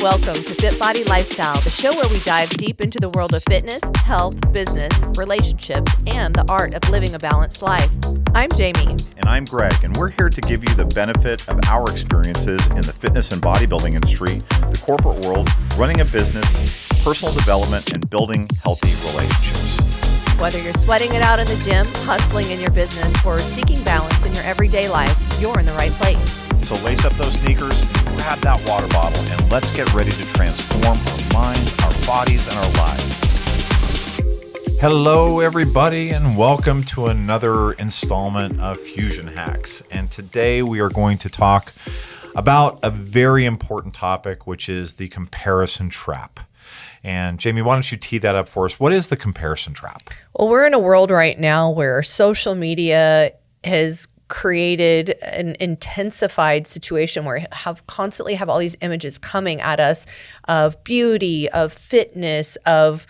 Welcome to FitBody Lifestyle, the show where we dive deep into the world of fitness, health, business, relationships, and the art of living a balanced life. I'm Jami. And I'm Greg, and we're here to give you the benefit of our experiences in the fitness and bodybuilding industry, the corporate world, running a business, personal development, and building healthy relationships. Whether you're sweating it out in the gym, hustling in your business, or seeking balance in your everyday life, you're in the right place. So lace up those sneakers, grab that water bottle, and let's get ready to transform our minds, our bodies, and our lives. Hello, everybody, and welcome to another installment of Fusion Hacks. And today we are going to talk about a very important topic, which is the comparison trap. And Jami, why don't you tee that up for us? What is the comparison trap? Well, we're in a world right now where social media has created an intensified situation where we constantly have all these images coming at us of beauty, of fitness, of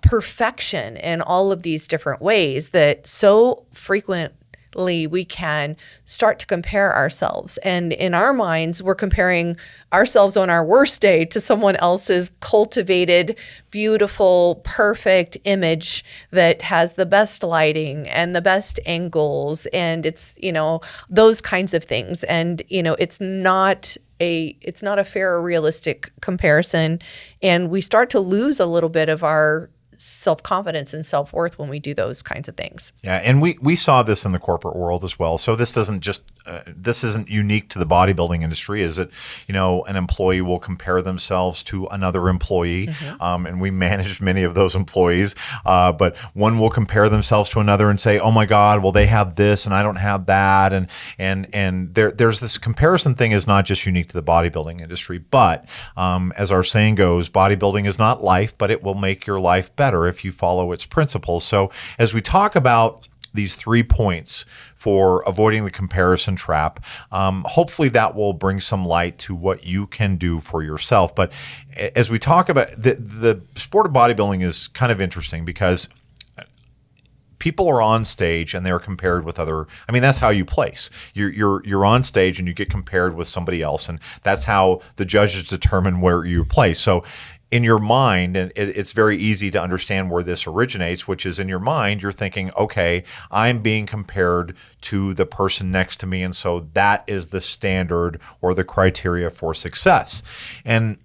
perfection in all of these different ways that so frequently we can start to compare ourselves. And in our minds, we're comparing ourselves on our worst day to someone else's cultivated, beautiful, perfect image that has the best lighting and the best angles. And it's, those kinds of things. And, it's not a fair or realistic comparison. And we start to lose a little bit of our self-confidence and self-worth when we do those kinds of things. Yeah, and we saw this in the corporate world as well. So this isn't unique to the bodybuilding industry. Is it, an employee will compare themselves to another employee, and we managed many of those employees. But one will compare themselves to another and say, "Oh my God, well they have this and I don't have that," and there's this comparison thing is not just unique to the bodybuilding industry. But as our saying goes, bodybuilding is not life, but it will make your life better if you follow its principles. So as we talk about these 3 points for avoiding the comparison trap, hopefully that will bring some light to what you can do for yourself. But as we talk about the sport of bodybuilding is kind of interesting because people are on stage and they're compared with other. I mean, that's how you place. You're on stage and you get compared with somebody else, and that's how the judges determine where you place. So in your mind, and it's very easy to understand where this originates, which is in your mind, you're thinking, okay, I'm being compared to the person next to me, and so that is the standard or the criteria for success. And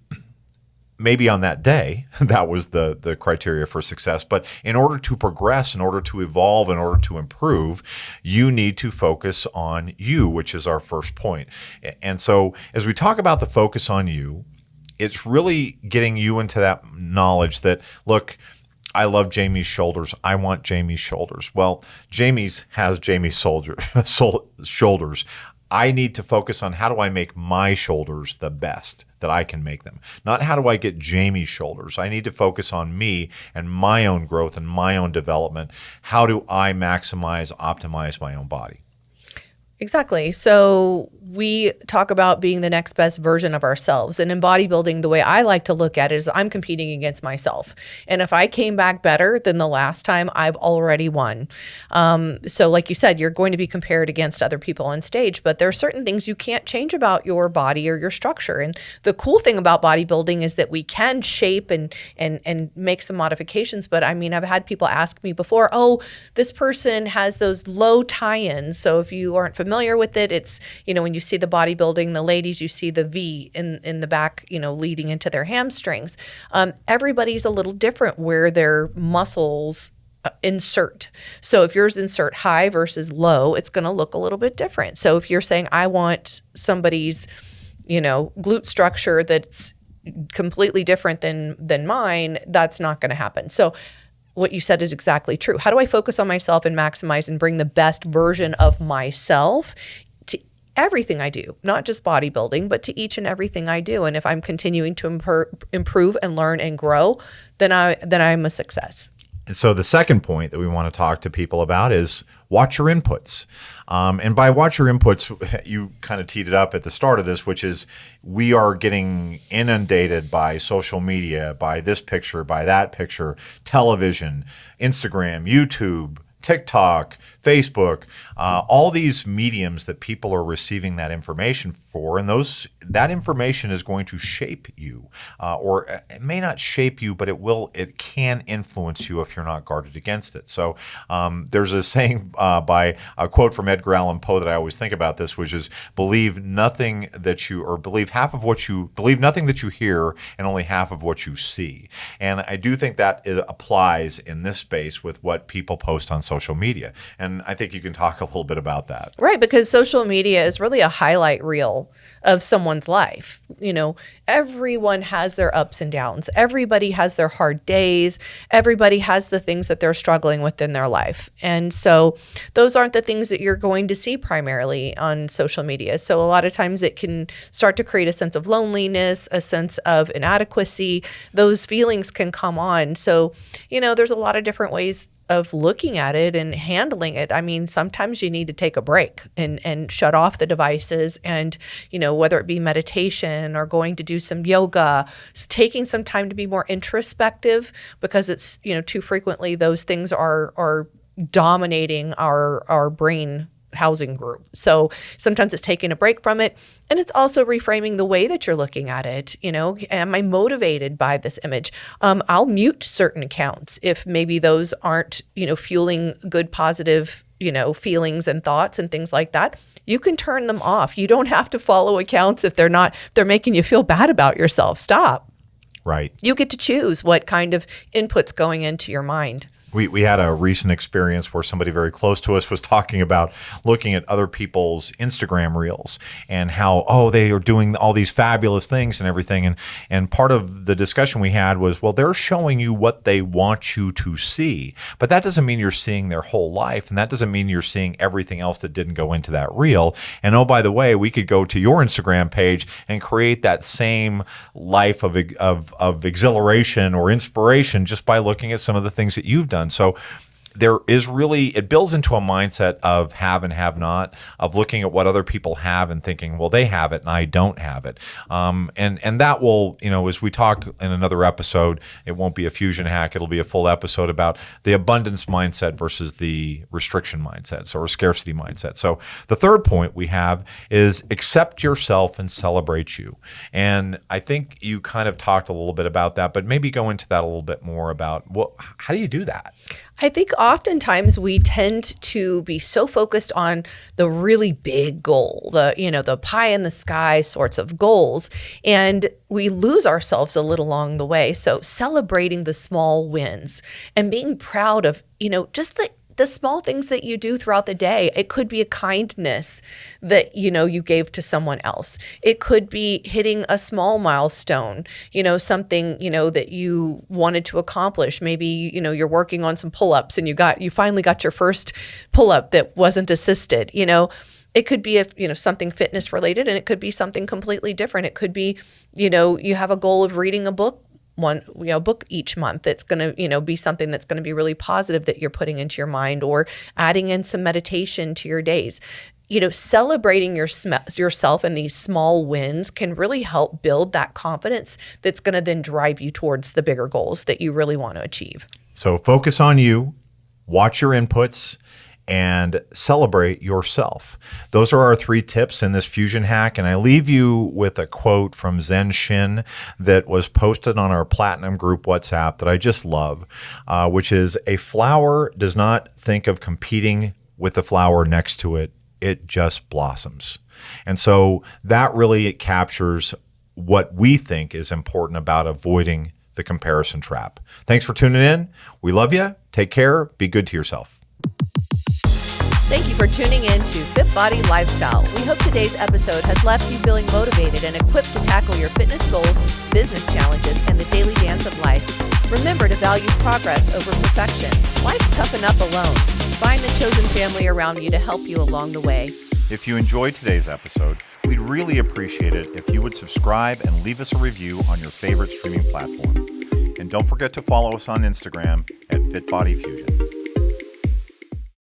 maybe on that day, that was the criteria for success. But in order to progress, in order to evolve, in order to improve, you need to focus on you, which is our first point. And so as we talk about the focus on you, it's really getting you into that knowledge that, look, I love Jami's shoulders. I want Jami's shoulders. Well, Jami's has Jami's shoulders. I need to focus on how do I make my shoulders the best that I can make them. Not how do I get Jami's shoulders. I need to focus on me and my own growth and my own development. How do I optimize my own body? Exactly. So we talk about being the next best version of ourselves. And in bodybuilding, the way I like to look at it is I'm competing against myself. And if I came back better than the last time, I've already won. So like you said, you're going to be compared against other people on stage, but there are certain things you can't change about your body or your structure. And the cool thing about bodybuilding is that we can shape and make some modifications. But I mean, I've had people ask me before, oh, this person has those low tie-ins. So if you aren't familiar with it, it's, when you see the bodybuilding, the ladies, you see the V in the back, leading into their hamstrings. Everybody's a little different where their muscles insert. So if yours insert high versus low, it's going to look a little bit different. So if you're saying, I want somebody's, glute structure that's completely different than mine, that's not going to happen. So what you said is exactly true. How do I focus on myself and maximize and bring the best version of myself to everything I do, not just bodybuilding, but to each and everything I do? And if I'm continuing to improve and learn and grow, then I'm a success. And so the second point that we want to talk to people about is watch your inputs. And by watch your inputs, you kind of teed it up at the start of this, which is we are getting inundated by social media, by this picture, by that picture, television, Instagram, YouTube, TikTok, Facebook, all these mediums that people are receiving that information for, and that information is going to shape you, or it may not shape you, but it can influence you if you're not guarded against it. So there's a saying by a quote from Edgar Allan Poe that I always think about this, which is believe nothing that you believe nothing that you hear and only half of what you see. And I do think that applies in this space with what people post on social media. And I think you can talk a little bit about that. Right, because social media is really a highlight reel of someone's life. Everyone has their ups and downs. Everybody has their hard days. Everybody has the things that they're struggling with in their life. And so those aren't the things that you're going to see primarily on social media. So a lot of times it can start to create a sense of loneliness, a sense of inadequacy. Those feelings can come on. So, there's a lot of different ways of looking at it and handling it. I mean, sometimes you need to take a break and shut off the devices and, whether it be meditation or going to do some yoga, taking some time to be more introspective, because it's, too frequently those things are dominating our brain housing group. So sometimes it's taking a break from it, and it's also reframing the way that you're looking at it. Am I motivated by this image? I'll mute certain accounts if maybe those aren't, fueling good, positive, feelings and thoughts and things like that. You can turn them off. You don't have to follow accounts if they're making you feel bad about yourself. Stop. Right. You get to choose what kind of input's going into your mind. We had a recent experience where somebody very close to us was talking about looking at other people's Instagram reels and how, they are doing all these fabulous things and everything. And part of the discussion we had was, well, they're showing you what they want you to see, but that doesn't mean you're seeing their whole life. And that doesn't mean you're seeing everything else that didn't go into that reel. And oh, by the way, we could go to your Instagram page and create that same life of exhilaration or inspiration just by looking at some of the things that you've done. So it builds into a mindset of have and have not, of looking at what other people have and thinking, well, they have it and I don't have it. And that will, as we talk in another episode, it won't be a fusion hack. It'll be a full episode about the abundance mindset versus the restriction mindset, or scarcity mindset. So the third point we have is accept yourself and celebrate you. And I think you kind of talked a little bit about that, but maybe go into that a little bit more about how do you do that? I think oftentimes we tend to be so focused on the really big goal, the pie in the sky sorts of goals, and we lose ourselves a little along the way. So celebrating the small wins and being proud of, just the small things that you do throughout the day. It could be a kindness that, you gave to someone else. It could be hitting a small milestone, something, that you wanted to accomplish. Maybe, you're working on some pull-ups and you finally got your first pull-up that wasn't assisted, It could be something fitness related, and it could be something completely different. It could be, you have a goal of reading a book book each month. That's going to, be something that's going to be really positive that you're putting into your mind, or adding in some meditation to your days. Celebrating yourself and these small wins can really help build that confidence that's going to then drive you towards the bigger goals that you really want to achieve. So focus on you, watch your inputs, and celebrate yourself. Those are our 3 tips in this fusion hack. And I leave you with a quote from Zen Shin that was posted on our Platinum Group WhatsApp that I just love, which is, a flower does not think of competing with the flower next to it. It just blossoms. And so that really captures what we think is important about avoiding the comparison trap. Thanks for tuning in. We love you. Take care. Be good to yourself. Thank you for tuning in to FitBody Lifestyle. We hope today's episode has left you feeling motivated and equipped to tackle your fitness goals, business challenges, and the daily dance of life. Remember to value progress over perfection. Life's tough enough alone. Find the chosen family around you to help you along the way. If you enjoyed today's episode, we'd really appreciate it if you would subscribe and leave us a review on your favorite streaming platform. And don't forget to follow us on Instagram at FitBody Fusion.